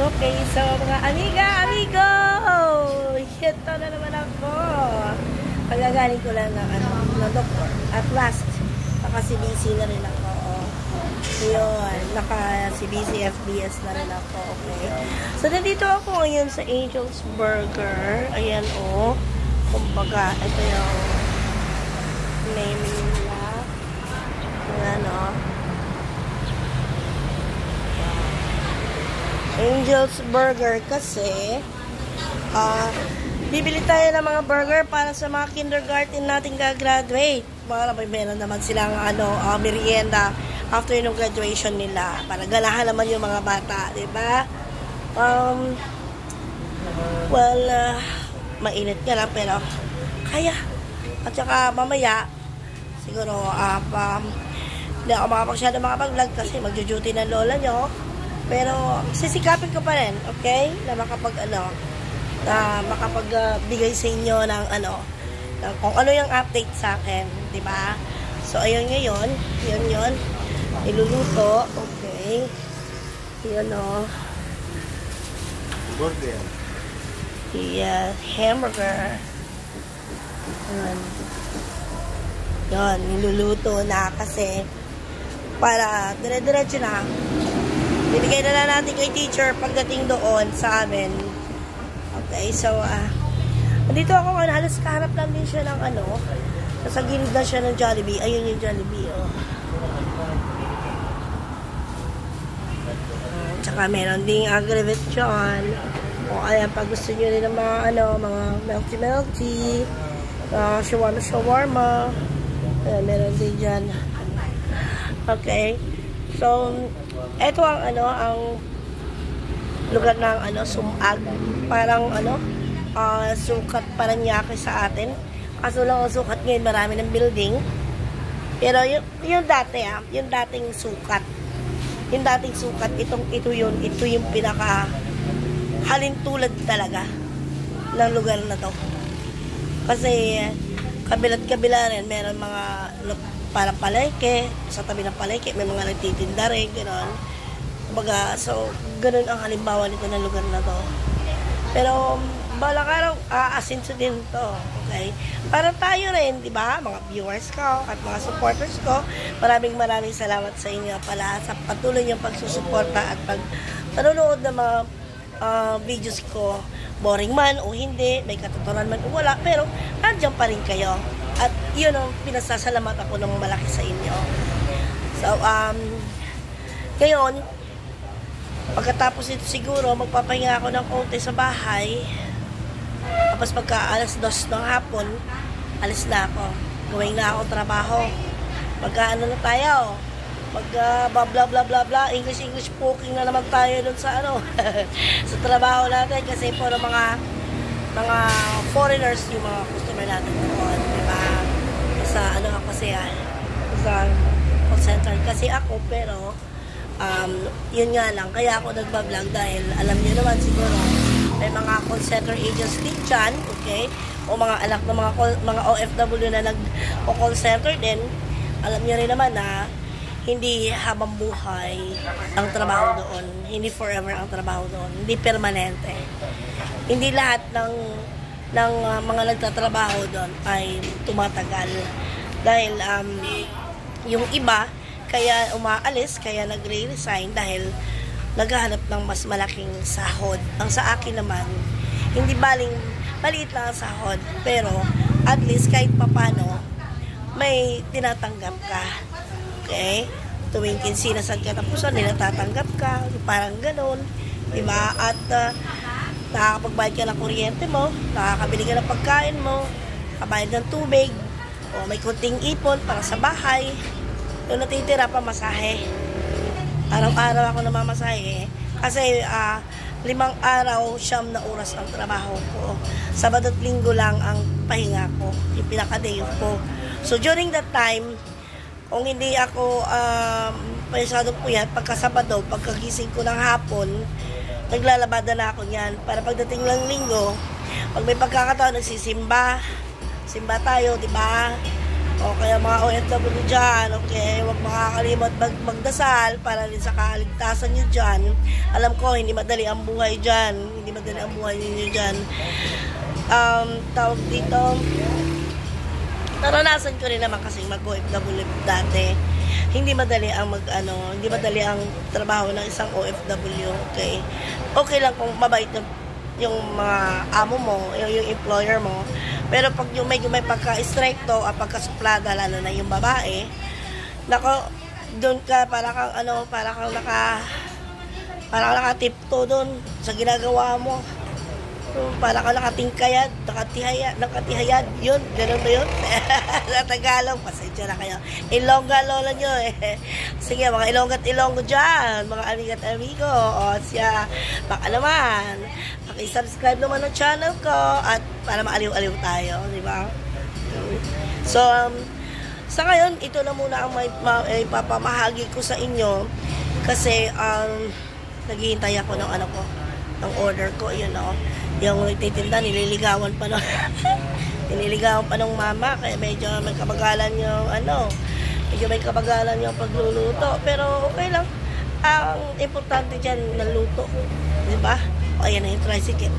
Okay, so mga amiga, amigo! Ito na naman ako. Pagagaling ko lang ng doktor. At last, naka-CBC na rin ako. Yun, naka-CBC FBS na rin ako. Okay. So, nandito ako ngayon sa Angel's Burger. Ayan, oh. Kumbaga, ito yung naming nila. Ayan, oh. Angel's Burger kasi bibili tayo ng mga burger para sa mga kindergarten natin gagraduate. Para meron naman silang merienda after yung graduation nila. Para ganahan naman yung mga bata, di ba? Mainit nga lang pero kaya. At saka mamaya siguro hindi ako makapasyado makapag-vlog kasi magjo-duty ng lola nyo. Pero sisikapin ko pa rin, okay? Na makapagbigay sa inyo ng kung ano yung update sa akin, 'di ba? So ayun ngayon, yun iluluto, okay? Yun burger. Yeah, hamburger. Yun, niluluto na kasi para dire-diretso na. Binigay na lang natin kay teacher pagdating doon sa amin. Okay, so, nandito ako, halos kaharap lang din siya ng nasa gilid na siya ng Jollibee. Ayun yung Jollibee, oh. Tsaka meron ding agrivet dyan. O, ayan, pag gusto nyo rin ng mga, mga melty-melty, shawarma. Ayan, meron din dyan. Okay. So, ito ang ang lugar ng Sumag. Parang sukat Paranaque sa atin. Kaso lang ang sukat ngayon marami ng building. Pero yung dati yung dating sukat. Yung dating sukat, ito yung pinaka halintulad talaga ng lugar na to. Kasi kabila't kabila rin meron mga parang palengke, sa tabi ng palengke, may mga nagtitinda rin, gano'n. Kumbaga, so, gano'n ang halimbawa nito ng lugar na to. Pero, balang araw, aasinso din to, okay? Para tayo rin, di ba? Mga viewers ko at mga supporters ko, maraming salamat sa inyo pala sa patuloy niyong pagsusuporta at panonood ng mga videos ko. Boring man o hindi, may katotohanan man o wala, pero nandiyan pa rin kayo. At yun ang pinasasalamat ako ng malaki sa inyo. So, ngayon, pagkatapos ito siguro, magpapahinga ako ng konti sa bahay. Tapos pagka alas 2 ng hapon, alis na ako. Gawin na ako trabaho. Pagka na tayo, bla bla bla bla, English poking na naman tayo dun sa sa trabaho natin kasi puro mga foreigners yung mga customer natin doon, diba? Sa kasi sa call center kasi ako, pero yun nga lang, kaya ako nagbablog dahil alam niyo naman siguro may mga call center agents din dyan, okay? O mga anak ng mga OFW na nag-call center din, alam niyo rin naman na hindi habang buhay ang trabaho doon. Hindi forever ang trabaho doon. Hindi permanente. Hindi lahat ng mga nagtatrabaho doon ay tumatagal. Dahil yung iba, kaya umaalis, kaya nagre-resign dahil naghahanap ng mas malaking sahod. Ang sa akin naman, hindi maliit lang ang sahod. Pero at least kahit papano, may tinatanggap ka. Okay? Tuwing kinsinasag katapusan, nilatatanggap ka. Parang ganun. Diba? At nakakapagbayad ka ng kuryente mo, nakakabili ka ng pagkain mo, kabayad ng tubig, o may kunting ipon para sa bahay. Yung natitira pa masahe. Araw-araw ako namamasahe. Kasi 5 araw, 9 na oras ang trabaho ko. Sabado at linggo lang ang pahinga ko. Yung pinaka-day off ko. So during that time, kung hindi ako pasyadong puyat, pagka-Sabado, pagkagising ko ng hapon, naglalabada na ako niyan. Para pagdating ng linggo, pag may pagkakataon, nagsisimba. Simba tayo, di ba? O kaya mga OFW dyan, okay, huwag makakalimot magdasal para rin sa kaligtasan nyo dyan. Alam ko, hindi madali ang buhay dyan. Hindi madali ang buhay ninyo dyan. Tawag dito, naranasan ko rin naman kasi mag-OFW dati. Hindi madali ang hindi madali ang trabaho ng isang OFW, okay? Okay lang kung mabait yung mga amo mo, yung employer mo. Pero pag yung medyo may pagka-stricto at pagkasuplada, lalo na yung babae, nako, doon ka, para kang nakatipto doon sa ginagawa mo. Para kang nakatihayad, yun, gano'n ba yun? Sa Tagalog, pasensya na kayo. Ilongga lola nyo eh. Sige, mga Ilongga at Ilonggo dyan, mga amigat amigo, o siya, baka naman, subscribe naman ng channel ko, at para maaliw-aliw tayo, di ba? So, sa ngayon, ito na muna ang may papamahagi ko sa inyo, kasi, naghihintay ako ng ng order ko, yun o. Yung nagtitinda, nililigawan pa ng mama, kaya medyo may kabagalan yung pagluluto, pero okay lang. Ang importante dyan, naluto, di ba? O ayan na yung tricycle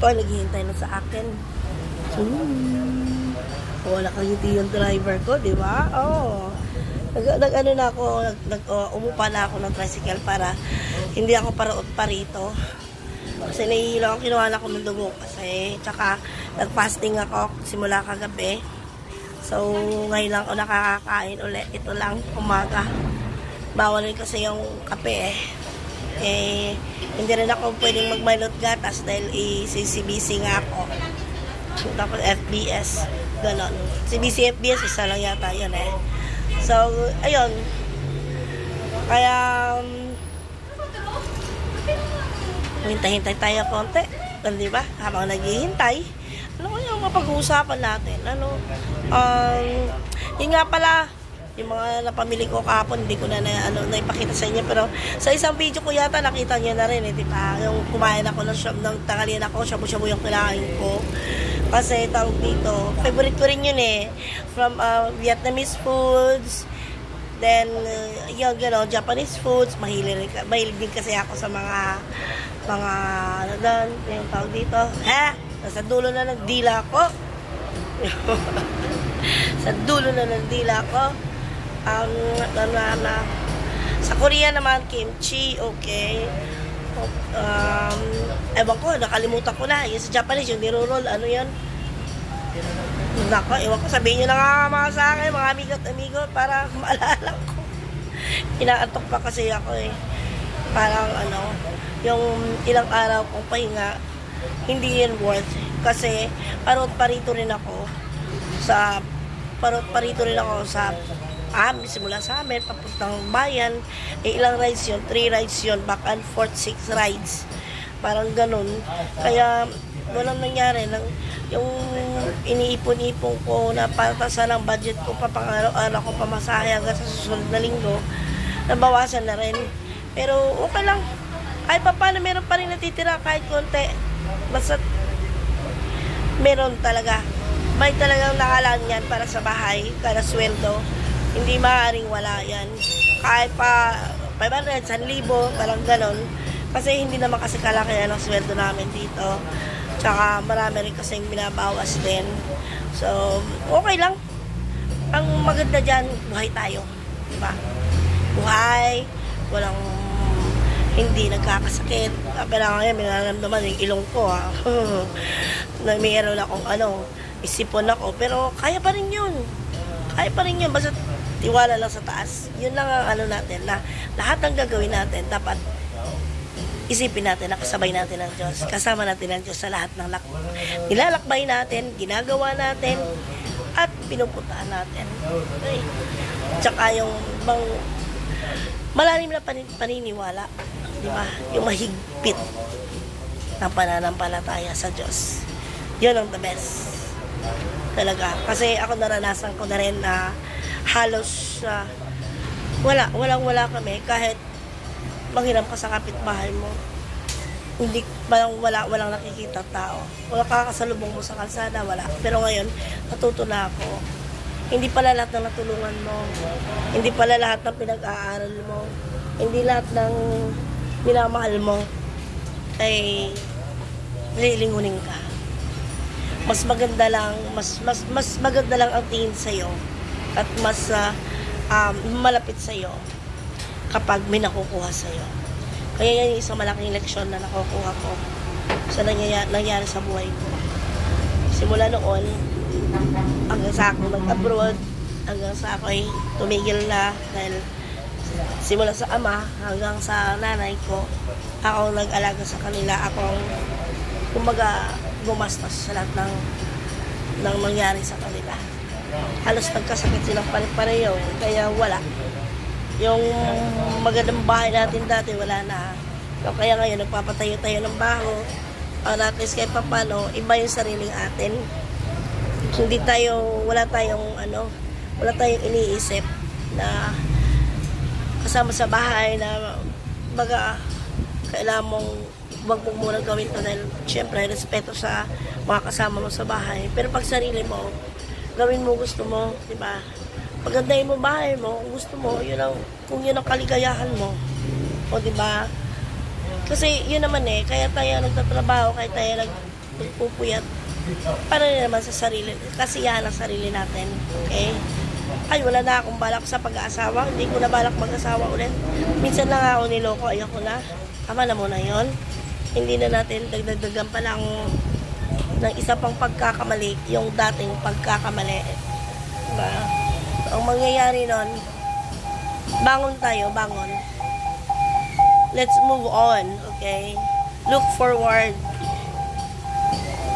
ko, naghihintay na sa akin. Wala kang hindi yung driver ko, di ba? Umupa na ako ng tricycle para hindi ako parito. Kasi nahihilo ako, kinuha na ako ng dugo kasi, tsaka nag-fasting ako simula kagabi. So, ngayon lang ako nakakakain ulit. Ito lang, umaga. Bawal rin kasi yung kape hindi rin ako pwedeng magmalot gatas dahil CBC nga ako. Tapos FBS, ganon. CBC, FBS, isa lang yata yun eh. So, ayun. Kaya, hintay-hintay tayo konti, di ba? Habang naghihintay, ano yung mapag-uusapan natin? Yun nga pala, yung mga napamili ko kahapon, hindi ko na naipakita sa inyo, pero sa isang video ko yata nakita niyo na rin, di ba? Yung kumain ako ng tanghalian ako, shabu-shabu yung kinain ko. Kasi tawag dito, favorite ko rin yun eh. From Vietnamese foods, then yung Japanese foods, mahilig din kasi ako sa mga yung tawag dito, nasa dulo na ng dila ko. Sa dulo na ng dila ko. Sa Korea naman, kimchi, okay. Ewan ko, nakalimutan ko na. Yung sa Japanese, yung nirurol, ano yun? Nako, ewan ko, sabihin nyo na nga mga sa akin, mga amigo, para maalala ko. Inaantok pa kasi ako eh. Parang yung ilang araw kong pahinga, hindi yun worth. Kasi parito rin ako sa simula sa amin, papuntang bayan, ilang rides yun, 3 rides yun, back and forth, 6 rides. Parang ganun. Kaya, walang nangyari. Yung iniipon-ipon ko na patasan ng budget ko pa pang araw-araw ko pamasahe hanggang sa susunod na linggo, nabawasan na rin. Pero okay lang. Kahit pa paano, meron pa rin natitira kahit konti. Basta meron talaga. May talagang nakalaan yan para sa bahay, para sweldo. Hindi maaaring wala yan. Kahit pa 500, 1,000, parang ganon. Kasi hindi naman kasi kalaki ang sweldo namin dito. Tsaka marami rin kasing binabawas din. So, okay lang. Ang maganda dyan, buhay tayo. Diba? Buhay, walang hindi nagkakasakit. Pero ngayon, minaramdaman yung ilong ko, na mayroon akong isipon ako. Pero kaya pa rin yun. Kaya pa rin yun. Basta tiwala lang sa taas. Yun lang ang natin, na lahat ng gagawin natin, dapat isipin natin na kasabay natin ng Diyos. Kasama natin ang Diyos sa lahat ng nilalakbay natin, ginagawa natin, at pinupuntahan natin. Okay. Tsaka yung malalim na paniniwala, di ba? Yung mahigpit na pananampalataya sa Diyos. Yun ang the best. Talaga. Kasi ako naranasan ko na rin na halos walang kami. Kahit manghiram ka sa kapitbahay mo, hindi, walang nakikita tao. Wala kakasalubong mo sa kalsada, wala. Pero ngayon, natuto na ako Hindi pala lahat ng natulungan mo. Hindi pala lahat ng pinag-aaral mo. Hindi lahat ng minamahal mo ay lilingunin ka. Mas maganda lang, mas maganda lang ang tingin sa'yo at mas malapit sa'yo kapag may nakukuha sa'yo. Kaya yan yung isang malaking leksyon na nakukuha ko sa nangyari sa buhay ko. Simula noon, hanggang sa ako mag-abroad, hanggang sa ako ay tumigil na dahil simula sa ama hanggang sa nanay ko, ako nag-alaga sa kanila, akong kumbaga gumastos sa lahat ng nangyari sa kanila. Halos nagkasakit silang pare-pareho, kaya wala. Yung magandang bahay natin dati, wala na. So, kaya ngayon, nagpapatayo-tayo ng baho. At least kahit papano, iba yung sariling atin. Hindi tayo, wala tayong iniisip na kasama sa bahay na baga, kailangan mong wag mo muna gawin to dahil syempre respeto sa mga kasama mo sa bahay. Pero pag sarili mo, gawin mo gusto mo, di ba? Pagandahin mo bahay mo, kung gusto mo, yun ang, kung yun ang kaligayahan mo. O di ba? Kasi yun naman kaya tayo nagtatrabaho, kaya tayo nagpupuyat para naman sa sarili, kasiyahan ng sarili natin. Okay? Ay, wala na akong balak sa pag-aasawa. Hindi ko na balak mag-asawa ulit. Minsan lang ako niloko, ayoko na. Tama na muna yun. Hindi na natin dagdagan pa lang ng isa pang pagkakamali, yung dating pagkakamali. Diba? Ang mangyayari nun, bangon tayo, bangon. Let's move on, okay? Look forward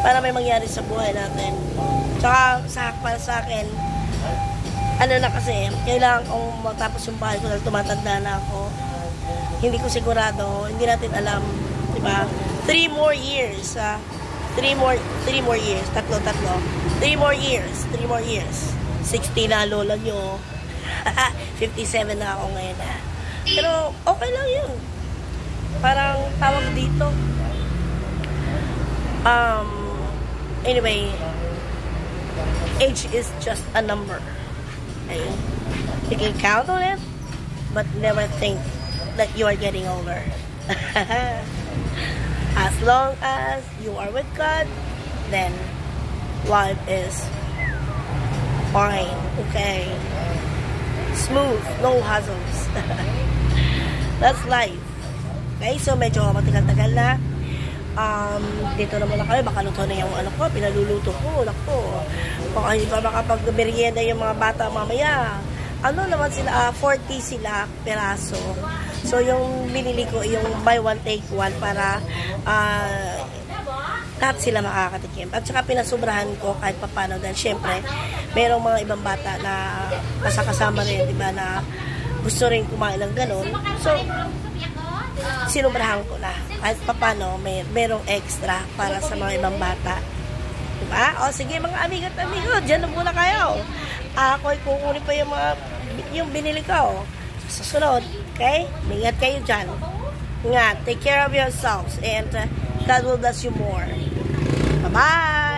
para may mangyari sa buhay natin. Tsaka para sa akin, ano na kasi, kailangan kong matapos yung bahay ko dahil tumatanda na ako. Hindi ko sigurado, hindi natin alam, di ba? 3 more years, 3 more years, tatlo. 3 more years. 60 na lola nyo. 57 na ako ngayon na. Pero okay lang yun. Parang tawag dito. Anyway, age is just a number. Okay? You can count on it, but never think that you are getting older. As long as you are with God, then life is fine. Okay? Smooth, no hassles. That's life. Okay, so medyo matagal-tagal na. Dito na muna kami, baka luto na yung ko, pinaluluto ko, baka hindi pa makapag-merienda yung mga bata mamaya. Ano naman sila, 40 sila peraso. So yung binili ko, yung buy one take one para lahat sila makakatikim. At saka pinasubrahan ko kahit papano dahil syempre, mayroong mga ibang bata na kasama rin, diba, na gusto rin kumain ng ganun. So, sinubrahan ko na. Kahit papano, merong extra para sa mga ibang bata. Diba? O sige mga amigo at amigo, dyan na muna kayo. Ako'y kukunin pa yung binili ko. Susunod. Okay? Ingat kayo dyan. Ingat. Take care of yourselves. And God will bless you more. Bye-bye!